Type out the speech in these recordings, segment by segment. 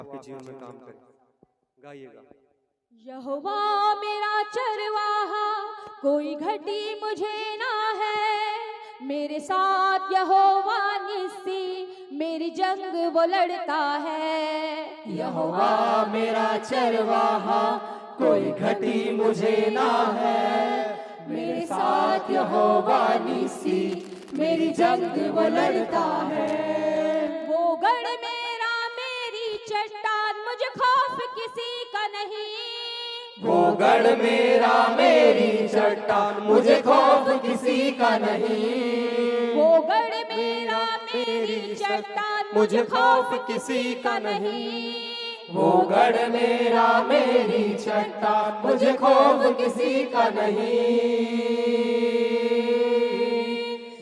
आपके जीवन में काम करे। गाइएगा। यहोवा मेरा चरवाहा, कोई घटी मुझे ना है। मेरे साथ यहोवा निस्सी, मेरी जंग वो लड़ता है। यहोवा मेरा चरवाहा, कोई घटी मुझे ना है। मेरे साथ यहोवा निस्सी, मेरी जंग वो लड़ता है। वो गढ़ मेरा मेरी चट्टान, मुझे खौफ किसी का नहीं। वो गढ़ मेरा मेरी चट्टान, मुझे खौफ किसी का नहीं। वो गढ़ मेरा मेरी चट्टान, मुझे खौफ किसी का नहीं। वो गढ़ मेरा मेरी चट्टान, मुझे खौफ किसी का नहीं।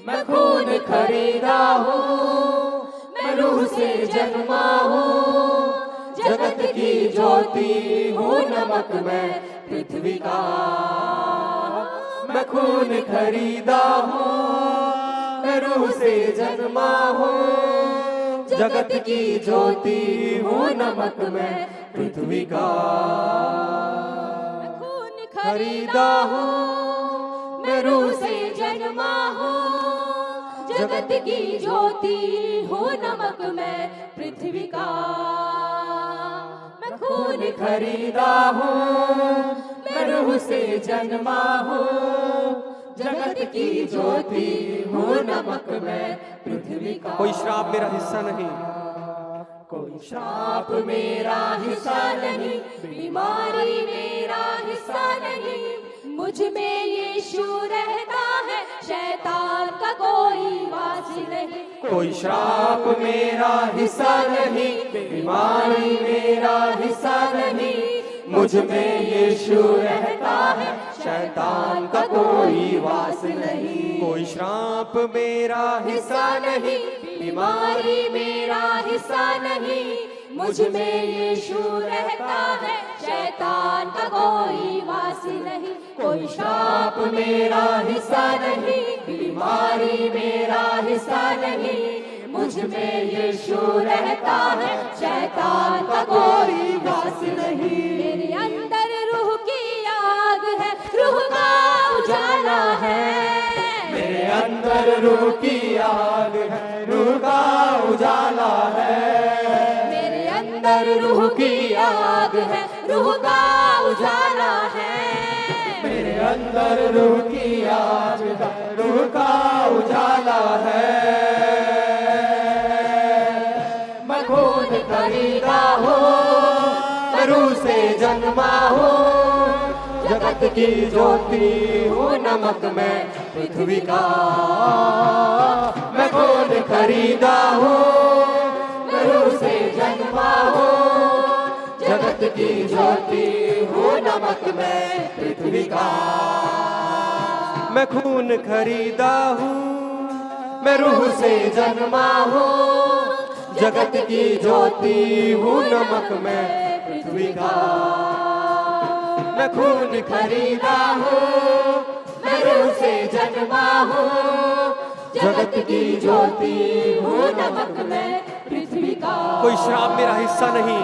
मैं खून खरीदा हूँ, मैं रूह से जन्मा हूँ। जगत की ज्योति हूँ, नमक मैं पृथ्वी का। मैं खून खरीदा हूँ, मैं रूह से जन्मा हूँ। जगत की ज्योति हूँ, नमक मैं पृथ्वी का। मैं खून खरीदा हूँ, मैं रूह से जन्मा हूँ। जगत की ज्योति हूँ, नमक मैं पृथ्वी का। मैं खून खरीदा हूँ, मैं रूह से जन्मा हूँ। जगत की ज्योति हूँ, नमक मैं पृथ्वी का। कोई श्राप मेरा हिस्सा नहीं, कोई श्राप मेरा हिस्सा नहीं। बीमारी मेरा हिस्सा नहीं। मुझ में यीशु रहता है, शैतान का कोई वास नहीं। कोई श्राप मेरा हिस्सा नहीं, बीमारी मेरा हिस्सा नहीं। मुझ में यीशु रहता है, शैतान का कोई वास नहीं। कोई श्राप मेरा हिस्सा नहीं, बीमारी मेरा हिस्सा नहीं। मुझ में यीशु रहता है, शैतान का कोई वास नहीं। कोई श्राप मेरा हिस्सा नहीं, बीमारी मेरा हिस्सा नहीं। मुझ में यीशु रहता है, शैतान का कोई वास नहीं। मेरे अंदर रूह की आग है, रूह का उजाला है। मेरे अंदर रूह की आग है, रूह का उजाला है। मेरे अंदर रूह की आग है, रूह का उजाला है। मेरे अंदर रूह की आग है, रूह का उजाला है। मैं खून खरीदा हूँ, मैं रूह से जन्मा हूँ। जगत की ज्योति हूँ, नमक मैं पृथ्वी का। मैं खून खरीदा हूँ, मैं रूह से जन्मा हूँ। जगत की ज्योति हूँ, नमक मैं पृथ्वी का। मैं खून खरीदा हूँ, मैं रूह से जन्मा हूँ। जगत की ज्योति हूँ, नमक मैं पृथ्वी का। मैं खून खरीदा हूँ, मैं रूह से जन्मा हूँ। जगत की ज्योति हूँ, नमक मैं पृथ्वी का। कोई श्राप मेरा हिस्सा नहीं,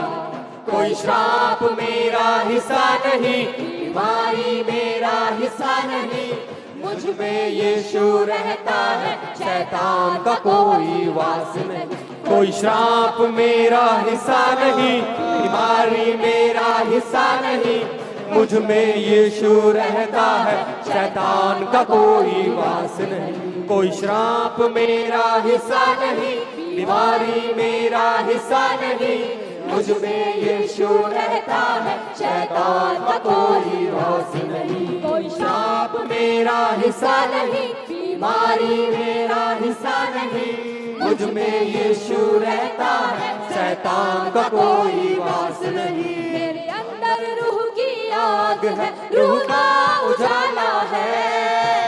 कोई श्राप मेरा हिस्सा नहीं। बीमारी मेरा हिस्सा नहीं। मुझ में यीशु रहता है, शैतान का कोई वास नहीं। कोई श्राप मेरा हिस्सा नहीं, बीमारी मेरा हिस्सा नहीं। मुझ में यीशु रहता है, शैतान का कोई वास नहीं। कोई श्राप मेरा हिस्सा नहीं, बीमारी मेरा हिस्सा नहीं। मुझ में यीशु रहता है, शैतान का कोई वास नहीं। कोई श्राप मेरा हिस्सा नहीं, बीमारी मेरा हिस्सा नहीं। मुझ में यीशु रहता है, शैतान का कोई वास नहीं। मेरे अंदर रूह की आग है, रूह का उजाला है।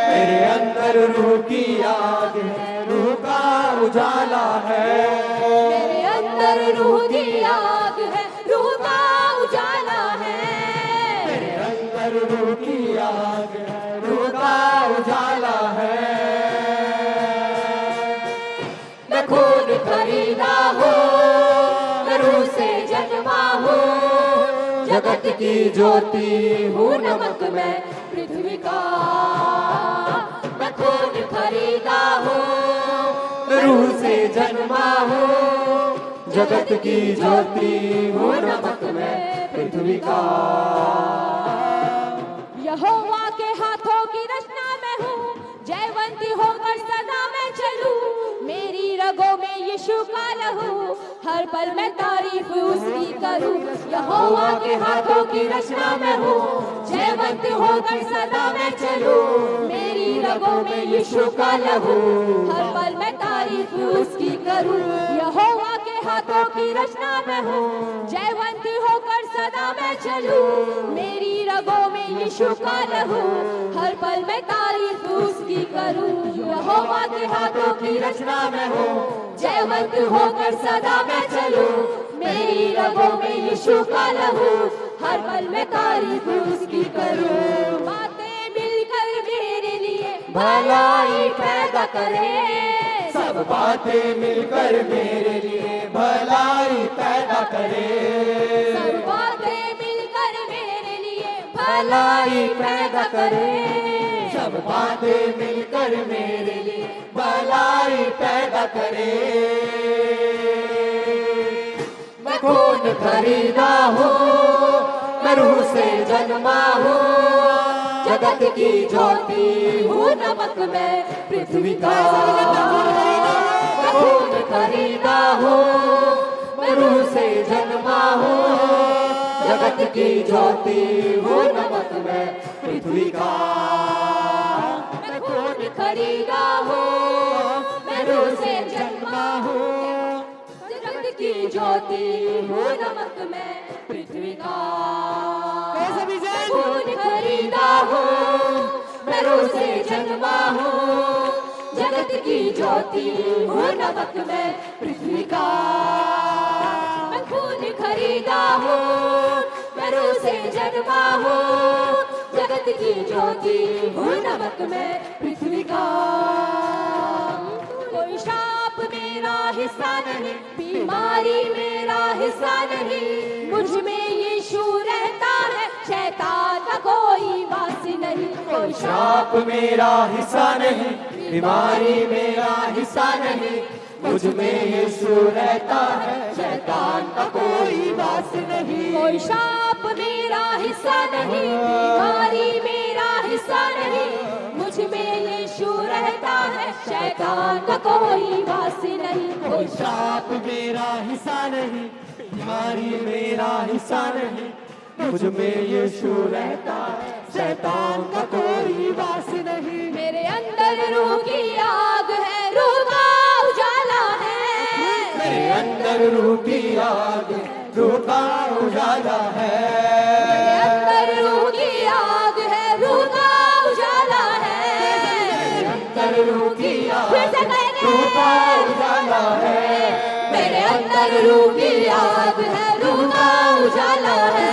मेरे अंदर रूह की आग है, रूह का उजाला है। मेरे अंदर रूह की आग है, रूह का उजाला है। मेरे अंदर रूह की आग है, रूह का उजाला है। मैं खून खरीदा हूँ, मैं रूह से जन्मा जगत की ज्योति हूँ नमक मैं पृथ्वी का। मैं खून खरीदा हूँ रूह से जन्मा हूँ, जगत की ज्योति हूँ नमक मैं पृथ्वी का। यहोवा के हाथों की रचना मैं हूँ, जयवंती होकर सदा मैं चलूं। मेरी रगों में यीशु का लहू, हर पल मैं तारीफ उसकी करूं। यहोवा के हाथों की रचना मैं हूँ, जयवंती होकर सदा मैं चलूं। मेरी रगों में यीशु का लहू, हर पल मैं तारीफ उसकी करूं। यहोवा के हाथों की रचना मैं हूँ, जयवंती होकर सदा मैं चलूं। मेरी रगों में यीशु का लहू, हर पल मैं तारीफ उसकी करूं। यहोवा के हाथों की रचना मैं हूँ, जयवंत होकर सदा मैं चलूं। मेरी रगों में यीशु का लहू, हर पल मैं तारीफ उसकी करूं। बातें मिलकर मेरे लिए भलाई पैदा करे, सब बातें मिलकर मेरे लिए भलाई पैदा करे। सब बातें मिलकर मेरे लिए भलाई पैदा करे। सब बातें मिलकर मेरे लिए भलाई पैदा करे। मैं खून खरीदा हूँ, मैं रूह से जन्मा हूँ, जगत की ज्योति हूँ नमक मैं पृथ्वी का। मैं खून खरीदा हूँ, मैं रूह से जन्मा हूँ, जगत की ज्योति हूँ नमक मैं पृथ्वी का। मैं खून खरीदा हूँ, मैं रूह से जन्मा हूँ, जगत की ज्योति हूँ नमक मैं पृथ्वी का। मैं खून खरीदा हूँ, मैं रूह से जन्मा हूँ, जगत की ज्योति हूँ नमक मैं पृथ्वी का। मैं खून खरीदा हूँ, मैं रूह से जन्मा हूँ, जगत की ज्योति हूँ नमक मैं पृथ्वी का। कोई शाप मेरा हिस्सा नहीं, बीमारी मेरा हिस्सा नहीं। मुझ में यीशु रहता है, शैतान का कोई वास नहीं। कोई श्राप मेरा हिस्सा नहीं, बीमारी मेरा हिस्सा नहीं। मुझ में यीशु रहता है, शैतान का कोई वास नहीं। कोई शाप मेरा हिस्सा नहीं, बीमारी मेरा हिस्सा नहीं। मुझ में यीशु रहता है, शैतान का कोई वास नहीं। कोई श्राप मेरा हिस्सा नहीं, बीमारी मेरा हिस्सा नहीं। मुझ में यीशु रहता है, शैतान का कोई वास नहीं। मेरे अंदर रूह की आग है, रूह का उजाला है। मेरे अंदर रूह की आग, रूह का उजाला है। मेरे अंदर रूह की आग है, रूह का उजाला है। मेरे अंदर रूह की आग, फिर से कहेंगे। रूह का उजाला है। मेरे अंदर रूह की आग है, रूह का उजाला है।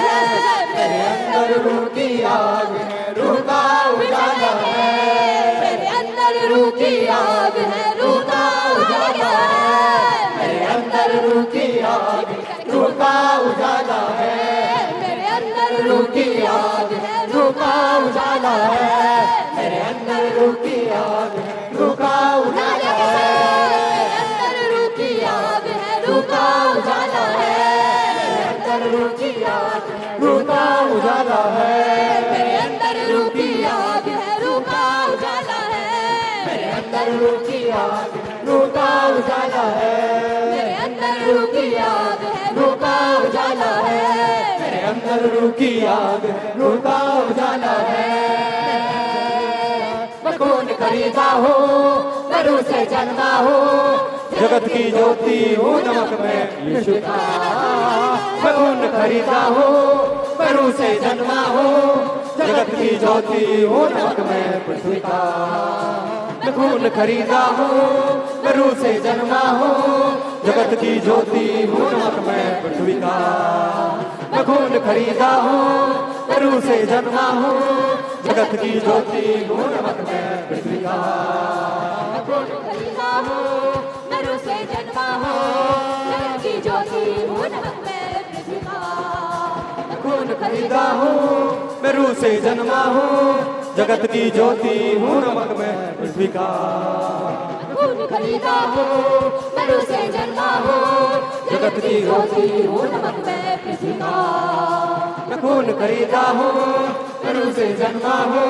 मेरे अंदर रूह की आग है, रूह का उजाला है। मेरे अंदर रूह की आग है, रूह का उजाला है। मेरे अंदर रूह की आग, रूह का उजाला है। मेरे अंदर रूह रूह की आग है, रूह का उजाला है। मेरे अंदर रूह की आग है, रूह का उजाला है। अंदर रूह की आग है, रूह का उजाला है। मेरे अंदर रूह की आग है, रूह का उजाला है। मेरे अंदर रूह की आग है, रूह का उजाला है। मेरे अंदर रूह की आग है, रूह का उजाला है। मेरे अंदर रूह की आग है, रूह का उजाला है। मेरे अंदर रूह की आग है, रूह का उजाला है। मैं खून खरीदा हूँ, मैं रूह से जन्मा हूँ, जगत की ज्योति हूँ नमक मैं यीशु का। मैं खून खरीदा हूँ, मैं रूह से जन्मा हूँ, जगत की ज्योति हूँ नमक मैं पृथ्वी का। मैं खून खरीदा हूँ, मैं रूह से जन्मा हूँ, जगत की ज्योति हूँ नमक मैं पृथ्वी का। मैं खून खरीदा हूँ, मैं रूह से जन्मा हूँ, जगत की ज्योति हूँ नमक मैं पृथ्वी का। मैं खून खरीदा हूँ, मैं रूह से जन्मा हूँ, जगत की ज्योति हूँ नमक मैं पृथ्वी का। खून खरीदा हूँ, मैं रूह से जन्मा हूँ, जगत की ज्योति हूँ, नमक मैं पृथ्वी का। खून खरीदा हूँ, मैं रूह से जन्मा हूँ, जगत की ज्योति हूँ, नमक मैं पृथ्वी का। मैं खून खरीदा हूँ, मैं रूह से जन्मा हूँ,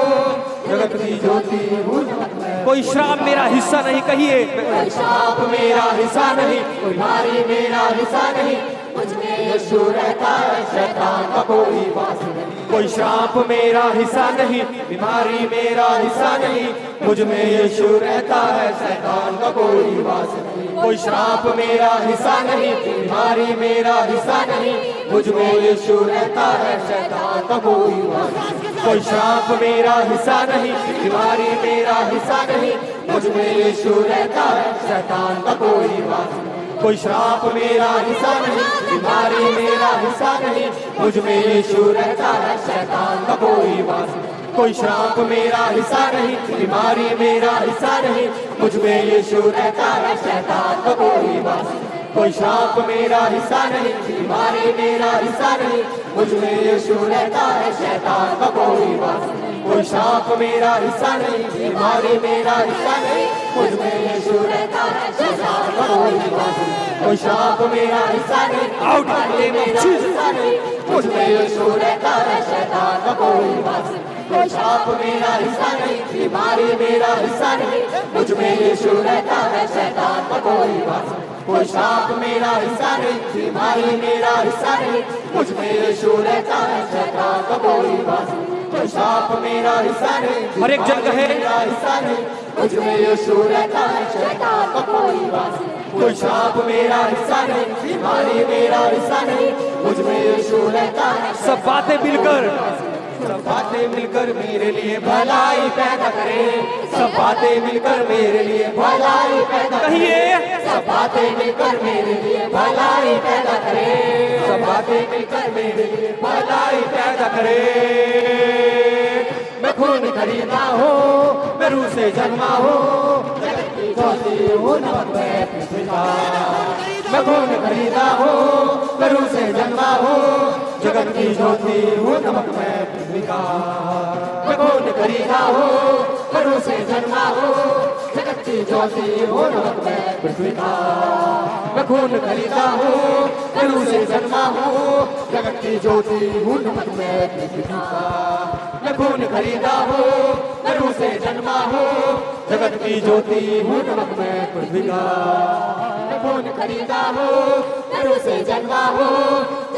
जगत की ज्योति हूँ, नमक मैं। कोई श्राप मेरा हिस्सा नहीं, कहिए। कोई श्राप मेरा हिस्सा नहीं, कोई बीमारी मेरा हिस्सा नहीं, मुझ में यीशु रहता है, शैतान का कोई वास नहीं। कोई श्राप मेरा हिस्सा नहीं, बीमारी मेरा हिस्सा नहीं, मुझ में यीशु रहता है, शैतान का कोई वास नहीं। कोई श्राप मेरा हिस्सा नहीं, बीमारी मेरा हिस्सा नहीं, मुझ में यीशु रहता है, शैतान का कोई वास नहीं। कोई श्राप मेरा हिस्सा नहीं, बीमारी मेरा हिस्सा नहीं, मुझ में यीशु रहता है, शैतान का कोई वास नहीं। कोई श्राप मेरा हिस्सा नहीं, बीमारी मेरा हिस्सा नहीं, मुझ में यीशु रहता है, शैतान का कोई वास नहीं। कोई श्राप मेरा हिस्सा नहीं, बीमारी मेरा हिस्सा नहीं, मुझ में यीशु रहता है, शैतान का कोई वास नहीं। कोई श्राप मेरा हिस्सा नहीं, बीमारी मेरा हिस्सा नहीं, मुझ में यीशु रहता है, शैतान का कोई वास नहीं। कोई श्राप मेरा हिस्सा नहीं, बीमारी मेरा हिस्सा नहीं, मुझ में यीशु रहता है, शैतान का कोई वास नहीं। कोई श्राप मेरा हिस्सा नहीं, बीमारी मेरा हिस्सा नहीं, मुझ में यीशु रहता है, शैतान का कोई वास नहीं। कोई श्राप मेरा हिस्सा नहीं, बीमारी मेरा हिस्सा नहीं, मुझ में यीशु रहता है, शैतान का कोई वास नहीं। कोई श्राप मेरा हिस्सा नहीं, बीमारी मेरा हिस्सा नहीं, मुझ में यीशु रहता है, शैतान का कोई वास नहीं। कोई श्राप मेरा हिस्सा नहीं, हर एक जन कहे। मेरा हिस्सा नहीं, मुझ में यीशु रहता है, शैतान का कोई वास नहीं। कोई श्राप मेरा हिस्सा नहीं, बीमारी मेरा हिस्सा नहीं, मुझ में यीशु रहता है। सब बातें मिलकर, सब बातें मिलकर मेरे लिए भलाई पैदा करें। सब बातें मिलकर मेरे लिए भलाई पैदा कहिए। सब बातें मिलकर मेरे लिए भलाई पैदा करें। सब बातें मिलकर मेरे लिए भलाई पैदा करें। मैं खून खरीदा हूँ, मैं रूह से जन्मा हूँ, जगत की ज्योति हूँ, नमक मैं पृथ्वी का। मैं खून खरीदा हूँ, मैं रूह से जन्मा हूँ, जगत की ज्योति हूँ, नमक मैं पृथ्वी का। मैं खून खरीदा हूँ, मैं रूह से जन्मा हूँ, जगत की ज्योति हूँ, नमक मैं पृथ्वी का। मैं खून खरीदा हूँ, मैं रूह से जन्मा हूँ, जगत की ज्योति हूँ, नमक मैं पृथ्वी का। मैं खून खरीदा हूँ, मैं रूह से जन्मा हूँ, जगत की ज्योति हूँ, नमक मैं पृथ्वी का। मैं खून खरीदा हूँ, मैं रूह से जन्मा हूँ,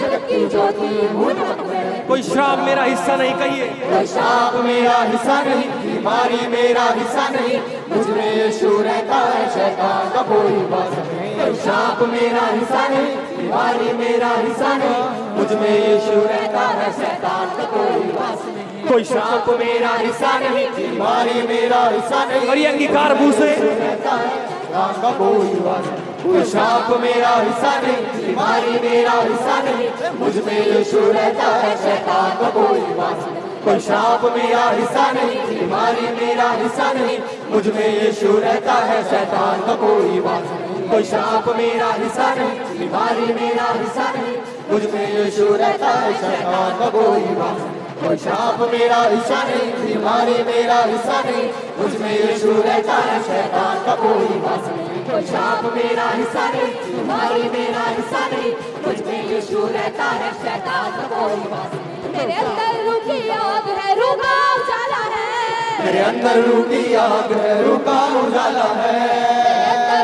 जगत की ज्योति हूँ, नमक मैं। कोई श्राप मेरा हिस्सा नहीं, कहिए। कोई श्राप मेरा हिस्सा नहीं, बीमारी मेरा हिस्सा नहीं, मुझ में यीशु रहता है, शैतान का कोई वास नहीं। कोई श्राप मेरा हिस्सा नहीं, बीमारी मेरा हिस्सा नहीं, मुझ में यीशु रहता है, शैतान का कोई वास नहीं। कोई श्राप मेरा हिस्सा नहीं, बीमारी मेरा हिस्सा नहीं, और ये अंगीकार मुंह से रहता है, शैतान का कोई वास नहीं। कोई श्राप मेरा हिस्सा नहीं, बीमारी मेरा हिस्सा नहीं, मुझ में यीशु रहता है, शैतान का कोई वास नहीं। कोई श्राप मेरा हिस्सा नहीं, बीमारी मेरा हिस्सा नहीं, मुझ में यीशु रहता है, शैतान का कोई वास नहीं। कोई श्राप मेरा हिस्सा नहीं, बीमारी मेरा हिस्सा नहीं, मुझ में यीशु रहता है, शैतान का कोई वास नहीं। कोई श्राप मेरा हिस्सा नहीं, बीमारी मेरा हिस्सा नहीं, मुझ में यीशु रहता है, शैतान का कोई वास नहीं। कोई श्राप मेरा हिस्सा नहीं, बीमारी मेरा हिस्सा नहीं, मुझ में यीशु रहता है, शैतान का कोई वास नहीं। मेरे अंदर रूह की आग है, रूह का उजाला है। मेरे अंदर रूह की आग है, रूह का उजाला है।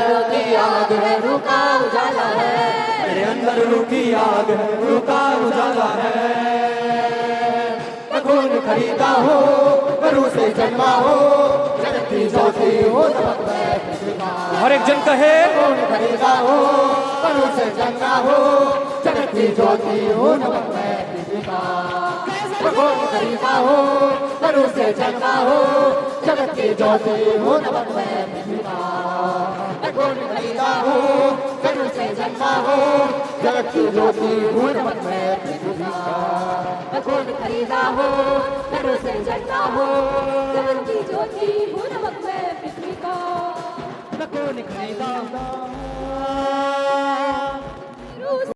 रूह की आग है, रूह का उजाला है। मेरे अंदर रूह की आग है, रूह का उजाला है। मैं खून खरीदा हूँ, मैं रूह से जन्मा हूँ, जगत की ज्योति हूँ, नमक मैं पृथ्वी का। हर एक जन कहे। खून खरीदा हूँ, मैं रूह से जन्मा हूँ, जगत की ज्योति हूँ, नमक मैं पृथ्वी का। मैं खून खरीदा हूँ, मैं रूह से जन्मा हूँ, जगत की ज्योति हूँ, नमक मैं पृथ्वी का। मैं खून खरीदा हूँ, मैं रूह से जन्मा हूँ, जगत की ज्योति हूँ, नमक मैं पृथ्वी का। मैं खून खरीदा हूँ, मैं रूह से जन्मा हूँ, जगत की ज्योति हूँ, नमक मैं पृथ्वी का। मैं खून खरीदा हूँ।